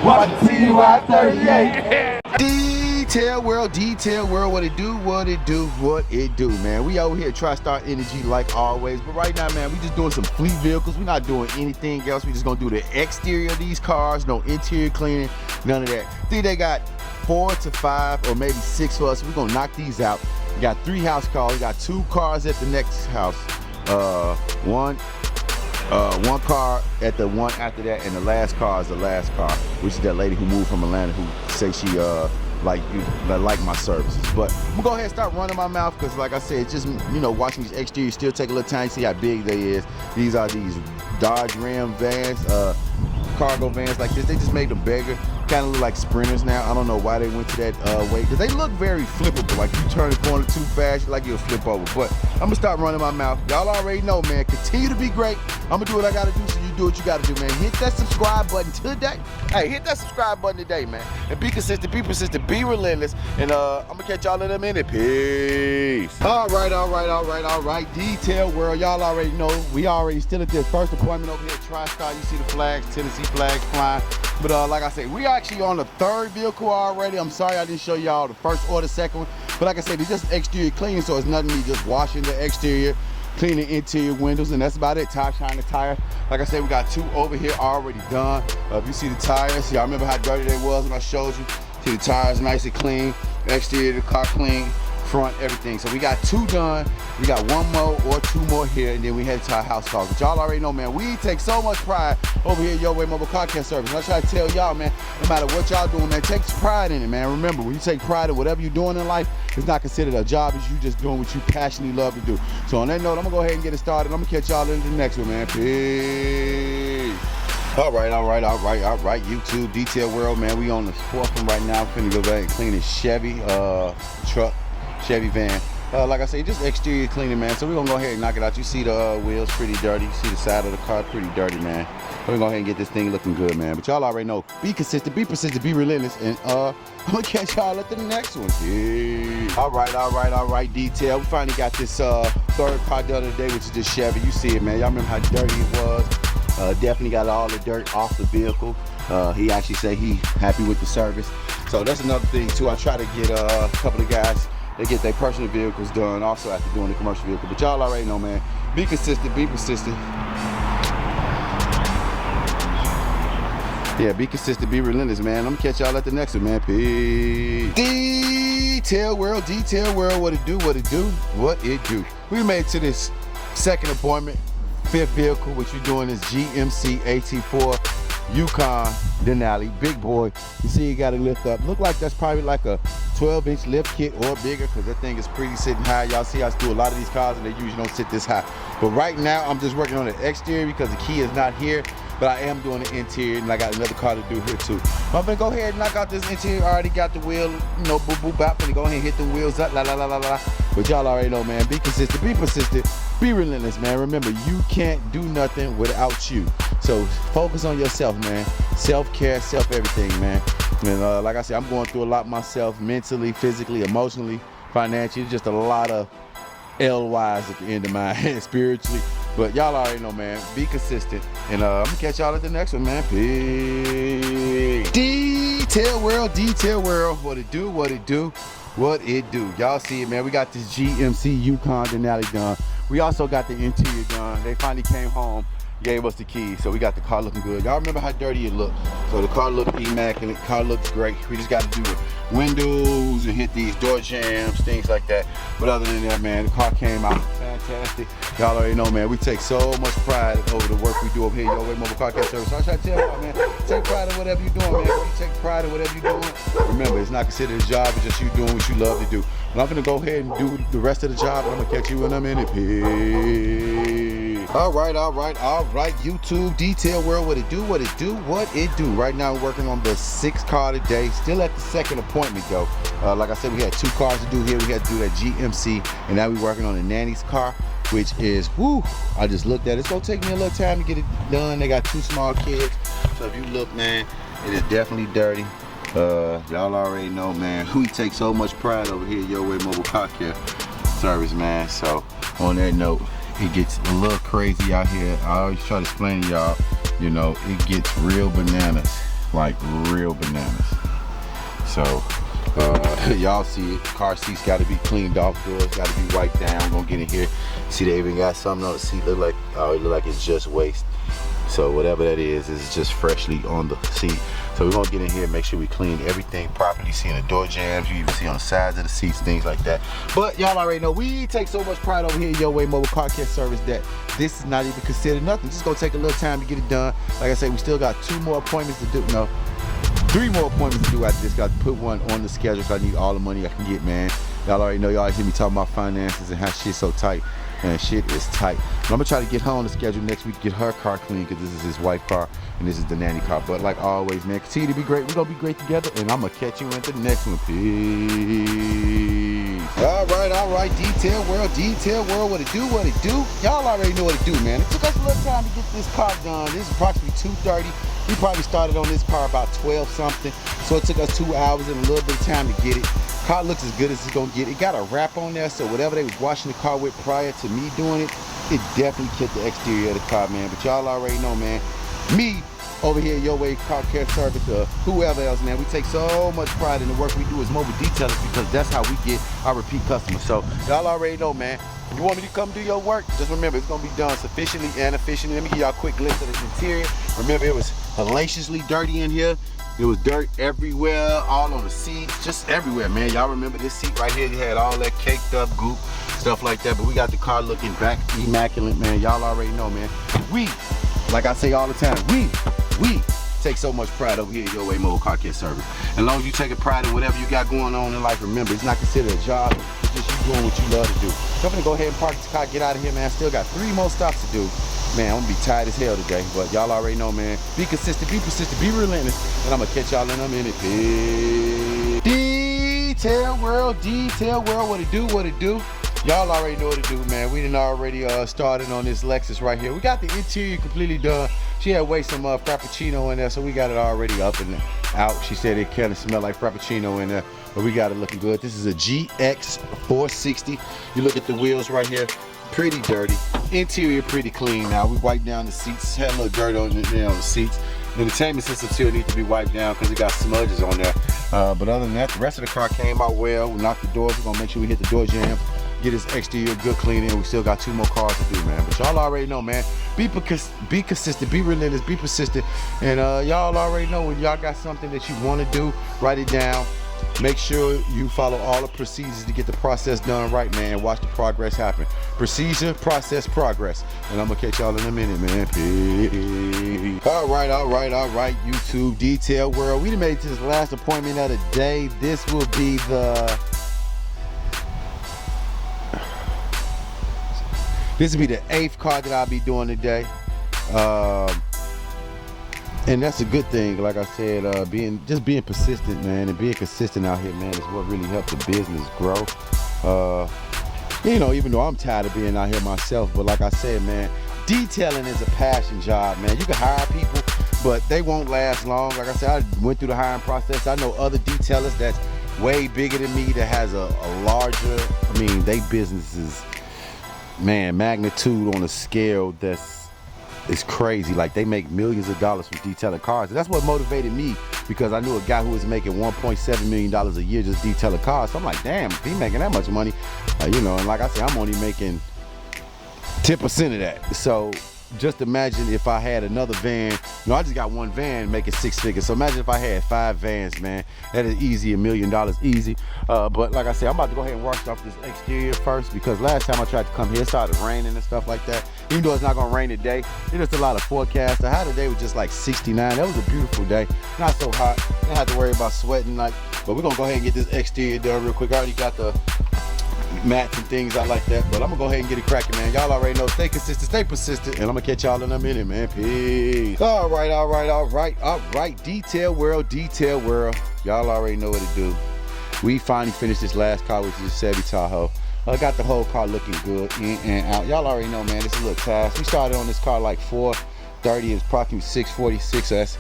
Watch the TY38. Detail world, what it do, what it do, man. We over here TriStar Energy like always, but right now, man, we just doing some fleet vehicles. We're not doing anything else. We just gonna do the exterior of these cars, no interior cleaning, none of that. I think they got 4 to 5 or maybe 6 for us. We're gonna knock these out. We got 3 house calls. We got 2 cars at the next house. One car at the one after that, and the last car is the last car, which is that lady who moved from Atlanta who say she like my services. But I'm gonna go ahead and start running my mouth because, like I said, it's just, you know, watching these exteriors still take a little time to see how big they is. These are these Dodge Ram vans, cargo vans like this. They just made them bigger, kind of look like Sprinters now. I don't know why they went to that way, because they look very flippable. Like you turn the corner too fast, like you'll flip over. But I'm gonna start running my mouth. Y'all already know, man. Continue to be great. I'm gonna do what I gotta do, so you do what you gotta do, man. Hit that subscribe button today. Hey, hit that subscribe button today, man. And be consistent, be persistent, be relentless. And I'm gonna catch y'all in a minute. Peace. All right. Detail world, y'all already know. We already still at this first appointment over here at TriStar. You see the flags, Tennessee flags flying. But like I said, we actually on the 3rd vehicle already. I'm sorry I didn't show y'all the first or the second one. But like I said, it's just exterior cleaning, so it's nothing me just washing the exterior, cleaning interior windows, and that's about it. Top shine the tire. Like I said, we got 2 over here already done. If you see the tires, y'all remember how dirty they was when I showed you? See the tires nice and clean, exterior of the car clean, front, everything. So we got 2 done. We got 1 more or 2 more here, and then we head to our house calls. But y'all already know, man, we take so much pride over here at Your Way Mobile Car Care Service. And I try to tell y'all, man, no matter what y'all doing, man, take pride in it, man. Remember, when you take pride in whatever you're doing in life, it's not considered a job. It's you just doing what you passionately love to do. So on that note, I'm gonna go ahead and get it started. I'm gonna catch y'all in the next one, man. Peace. All right. YouTube detail world, man. We on the 4th one right now. I'm finna go back and clean this Chevy truck, Chevy van. Like I say, just exterior cleaning, man. So we're gonna go ahead and knock it out. You see the wheels pretty dirty. You see the side of the car pretty dirty, man. We're gonna go ahead and get this thing looking good, man. But y'all already know, be consistent, be persistent, be relentless, and I'm gonna catch y'all at the next one. Yeah. All right, detail. We finally got this 3rd car done today, which is this Chevy. You see it, man. Y'all remember how dirty it was? Definitely got all the dirt off the vehicle. He actually said he happy with the service. So that's another thing too. I try to get a couple of guys, they get their personal vehicles done also after doing the commercial vehicle. But y'all already know, man. Be consistent, be persistent. Yeah, be consistent, be relentless, man. I'm gonna catch y'all at the next one, man. Peace. Detail world, what it do, what it do. We made it to this 2nd appointment, 5th vehicle, which you're doing is GMC AT4 Yukon Denali, big boy. You see, you got to lift up. Look like that's probably like a 12-inch lift kit or bigger, because that thing is pretty sitting high. Y'all see us do a lot of these cars and they usually don't sit this high. But right now, I'm just working on the exterior because the key is not here. But I am doing the interior, and I got another car to do here too. I'm gonna go ahead and knock out this interior. I already got the wheel, you know, boop boop bop. Gonna go ahead and hit the wheels up, la la la la la. But y'all already know, man. Be consistent, be persistent, be relentless, man. Remember, you can't do nothing without you. So focus on yourself, man. Self-care, self-everything, man. And like I said, I'm going through a lot myself, mentally, physically, emotionally, financially. Just a lot of LYs at the end of my head, spiritually. But y'all already know, man. Be consistent. And I'm gonna catch y'all at the next one, man. Peace. Detail world. What it do. Y'all see it, man. We got this GMC Yukon Denali done. We also got the interior done. They finally came home, gave us the keys, so we got the car looking good. Y'all remember how dirty it looked? So the car looked immaculate. The car looks great. We just got to do the windows and hit these door jambs, things like that. But other than that, man, the car came out fantastic. Y'all already know, man, we take so much pride over the work we do over here at Your Way Mobile Car Care Service. So I try to tell y'all, man, take pride in whatever you're doing, man. If you take pride in whatever you're doing, remember, it's not considered a job. It's just you doing what you love to do. But I'm gonna go ahead and do the rest of the job, and I'm gonna catch you in a minute. Peace. All right. YouTube detail world, what it do. Right now we're working on the 6th car today. Still at the 2nd appointment though. Like I said, we had 2 cars to do here. We had to do that GMC, and now we're working on the Nanny's car, which is, I just looked at it. It's gonna take me a little time to get it done. They got 2 small kids. So if you look, man, it is definitely dirty. Y'all already know, man, we take so much pride over here at Your Way Mobile Car Care Service, man. So on that note, it gets a little crazy out here. I always try to explain to y'all, you know, it gets real bananas like real bananas. So y'all see it. Car seats got to be cleaned off. Doors got to be wiped down. I'm gonna get in here. See, they even got something on the seat. Look like, oh, it look like it's just waste. So whatever that is just freshly on the seat. So we're gonna get in here and make sure we clean everything properly. See the door jams, you even see on the sides of the seats, things like that. But y'all already know we take so much pride over here at Your Way Mobile Car Care Service that this is not even considered nothing. Just gonna take a little time to get it done. Like I said, we still got 2 more appointments to do. No, 3 more appointments to do after this. Got to put one on the schedule because I need all the money I can get, man. Y'all already know, y'all hear me talking about finances and how shit's so tight. And shit is tight. But I'm gonna try to get her on the schedule next week, get her car clean, because this is his wife's car and this is the nanny car. But like always, man, continue to be great. We're gonna be great together, and I'm gonna catch you in the next one. Peace. All right, Detail World, what it do, what it do. Y'all already know what it do, man. It took us a little time to get this car done. This is approximately 2:30. We probably started on this car about 12 something. So it took us 2 hours and a little bit of time to get it. Car looks as good as it's gonna get. It got a wrap on there, so whatever they was washing the car with prior to me doing it, it definitely kept the exterior of the car, man. But y'all already know, man, me over here at Your Way Car Care Service, or whoever else, man, we take so much pride in the work we do as mobile detailers, because that's how we get our repeat customers. So y'all already know, man, you want me to come do your work, just remember it's gonna be done sufficiently and efficiently. Let me give y'all a quick glimpse of the interior. Remember, it was hellaciously dirty in here. It was dirt everywhere, all on the seats, just everywhere, man. Y'all remember this seat right here? You had all that caked up goop, stuff like that, but we got the car looking back immaculate, man. Y'all already know, man. We, like I say all the time, we take so much pride over here at Your Way Mobile Car Care Service. As long as you take a pride in whatever you got going on in life, remember, it's not considered a job, it's just you doing what you love to do. So I'm gonna go ahead and park this car, get out of here, man. I still got 3 more stops to do. Man, I'm gonna be tired as hell today, but y'all already know, man. Be consistent, be persistent, be relentless, and I'm gonna catch y'all in a minute. Peace. Detail World, what it do, what it do. Y'all already know what to do, man. We done already started on this Lexus right here. We got the interior completely done. She had way some Frappuccino in there, so we got it already up and out. She said it kind of smelled like Frappuccino in there, but we got it looking good. This is a GX 460. You look at the wheels right here, pretty dirty. Interior pretty clean now. We wiped down the seats, had a little dirt on the seats. The entertainment system still needs to be wiped down because it got smudges on there. But other than that, the rest of the car came out well. We knocked the doors. We're gonna make sure we hit the door jam, get this exterior good cleaning. We still got 2 more cars to do, man. But y'all already know, man. Be consistent, be relentless, be persistent. And y'all already know when y'all got something that you want to do, write it down. Make sure you follow all the procedures to get the process done right, man, and watch the progress happen. Procedure, process, progress. And I'm gonna catch y'all in a minute, man. Peace. All right, YouTube Detail World. We done made it to this last appointment of the day. This will be the This will be the 8th car that I'll be doing today. And that's a good thing. Like I said, being persistent, man, and being consistent out here, man, is what really helps the business grow. You know, even though I'm tired of being out here myself, but like I said, man, detailing is a passion job, man. You can hire people, but they won't last long. Like I said, I went through the hiring process. I know other detailers that's way bigger than me that has a larger, I mean, they businesses, man, magnitude on a scale it's crazy. Like, they make millions of dollars from detailing cars. And that's what motivated me, because I knew a guy who was making $1.7 million a year just detailing cars. So I'm like, damn, if he making that much money, you know, and like I said, I'm only making 10% of that. So just imagine if I had another van. You know, I just got 1 van making 6 figures. So imagine if I had 5 vans, man. That is easy, $1 million easy. But like I said, I'm about to go ahead and wash off this exterior first, because last time I tried to come here, it started raining and stuff like that. Even though it's not gonna rain today, there's just a lot of forecasts. The high today was just like 69. That was a beautiful day. Not so hot. Didn't have to worry about sweating. But we're gonna go ahead and get this exterior done real quick. I already got the mats and things out like that, but I'm gonna go ahead and get it cracking, man. Y'all already know, stay consistent, stay persistent, and I'm gonna catch y'all in a minute, man. Peace. All right. Detail World. Y'all already know what to do. We finally finished this last car, which is a Chevy Tahoe. I got the whole car looking good in and out. Y'all already know, man, it's a little task. We started on this car like 4:30. It's approximately 6:46. So that's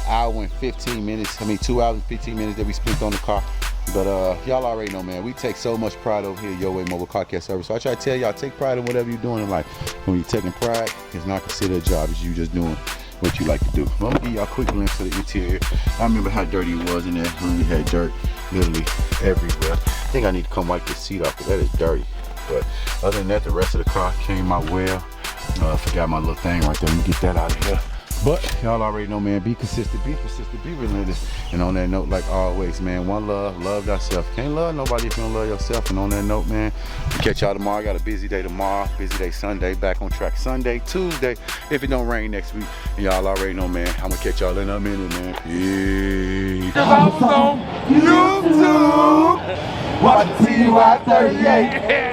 hour and 15 minutes. I mean, 2 hours and 15 minutes that we spent on the car. But y'all already know, man, we take so much pride over here at Your Way Mobile Car Care Service. So I try to tell y'all, take pride in whatever you're doing in life. When you're taking pride, it's not considered a job. It's you just doing what you like to do. Well, I'm gonna give y'all a quick glimpse of the interior. I remember how dirty it was in there when we had dirt literally everywhere. I think I need to come wipe this seat off because that is dirty. But other than that, the rest of the car came out well. I forgot my little thing right there. Let me get that out of here. But y'all already know, man, be consistent, be persistent, be relentless. And on that note, like always, man, one love, love thyself. Can't love nobody if you don't love yourself. And on that note, man, we'll catch y'all tomorrow. I got a busy day tomorrow, busy day Sunday, back on track Sunday, Tuesday, if it don't rain next week. And y'all already know, man, I'm gonna catch y'all in a minute, man. Peace. If I was on YouTube, watch TY38.